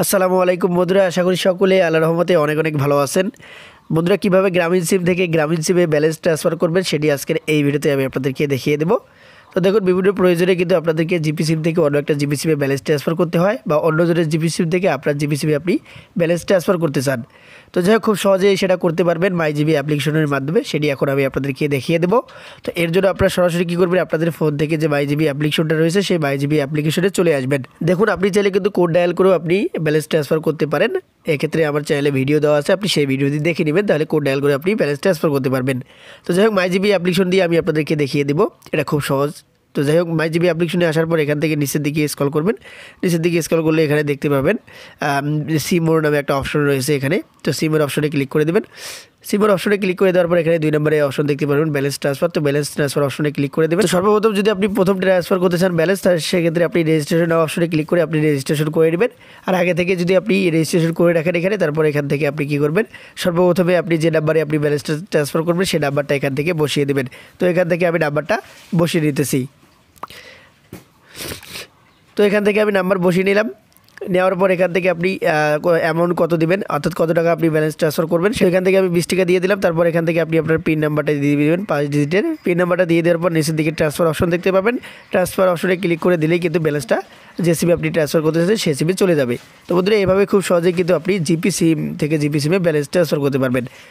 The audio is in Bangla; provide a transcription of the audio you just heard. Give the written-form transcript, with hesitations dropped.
আসসালামু আলাইকুম বন্ধুরা, আশা করি সকলে আল্লাহর রহমতে অনেক অনেক ভালো আছেন। বন্ধুরা, কিভাবে গ্রামীণ সিম থেকে গ্রামীণ সিমে ব্যালেন্স ট্রান্সফার করবেন সেটি আজকের এই ভিডিওতে আমি আপনাদেরকে দেখিয়ে দেবো। তো দেখুন, বিভিন্ন প্রয়োজনে কিন্তু আপনাদেরকে জিপি সিম থেকে অন্য একটা জিপি সিমে ব্যালেন্স ট্রান্সফার করতে হয়, বা অন্য জনের জিপি সিম থেকে আপনার জিপি সিমে আপনি ব্যালেন্স ট্রান্সফার করতে চান। তো যাই হোক, খুব সহজেই সেটা করতে পারবেন মাই জিবি অ্যাপ্লিকেশনের মাধ্যমে। সেটি এখন আমি আপনাদেরকে দেখিয়ে দেবো। তো এর জন্য আপনারা সরাসরি কী করবেন, আপনাদের ফোন থেকে যে মাই জিবি অ্যাপ্লিকেশনটা রয়েছে সেই মাই জিবি অ্যাপ্লিকেশনে চলে আসবেন। দেখুন, আপনি চাইলে কিন্তু কোড ডায়াল করেও আপনি ব্যালেন্স ট্রান্সফার করতে পারেন। এক্ষেত্রে আমার চ্যানেলে ভিডিও দেওয়া আছে, আপনি সেই ভিডিওটি দেখে নেবেন, তাহলে কোড ডায়াল করে আপনি ব্যালেন্স ট্রান্সফার করতে পারবেন। তো যাই হোক, মাই জিবি অ্যাপ্লিকেশন দিয়ে আমি আপনাদেরকে দেখিয়ে দেবো, এটা খুব সহজ। তো যাই হোক, মাই জিবি অ্যাপ্লিকেশনে আসার পর এখান থেকে নিচের দিকে স্ক্রল করবেন। নিচের দিকে স্ক্রল করলে এখানে দেখতে পাবেন সিমোর নামে একটা অপশন রয়েছে এখানে। তো সিমের অপশনে ক্লিক করে দেবেন। সিমের অপশনে ক্লিক করে দেওয়ার পর এখানে 2 নম্বরে অপশন দেখতে পারবেন ব্যালেন্স ট্রান্সফার। তো ব্যালেন্স ট্রান্সফার অপশনে ক্লিক করে দেবেন। তো সর্বপ্রথম যদি আপনি প্রথম ট্রান্সফার করতে চান ব্যালেন্স, সেক্ষেত্রে আপনি রেজিস্ট্রেশন অপশনে ক্লিক করে আপনি রেজিস্ট্রেশন করে নেবেন। আর আগে থেকে যদি আপনি রেজিস্ট্রেশন করে রাখেন এখানে, তারপর এখান থেকে আপনি কী করবেন, সর্বপ্রথমে আপনি যে নাম্বারে আপনি ব্যালেন্স ট্রান্সফার করবেন সেই নাম্বারটা এখান থেকে বসিয়ে দেবেন। তো এখান থেকে আমি নাম্বারটা বসিয়ে নিতেছি। তো এখান থেকে আমি নাম্বার বসিয়ে নিলাম। নেওয়ার পর এখান থেকে আপনি অ্যামাউন্ট কত দিবেন, অর্থাৎ কত টাকা আপনি ব্যালেন্স ট্রান্সফার করবেন, সেখান থেকে আমি 20 টাকা দিয়ে দিলাম। তারপর এখান থেকে আপনি আপনার পিন নাম্বারটা দিয়ে দেবেন, 5 ডিজিটের পিন নাম্বারটা দিয়ে দেওয়ার পর নিচের দিকে ট্রান্সফার অপশন দেখতে পাবেন। ট্রান্সফার অপশনে ক্লিক করে দিলেই কিন্তু ব্যালেন্সটা যে সিমে আপনি ট্রান্সফার করতে চাচ্ছেন সেই সিমে চলে যাবে। তো বন্ধুরা, এভাবে খুব সহজেই কিন্তু আপনি জিপি সিম থেকে জিপি সিমে ব্যালেন্স ট্রান্সফার করতে পারবেন।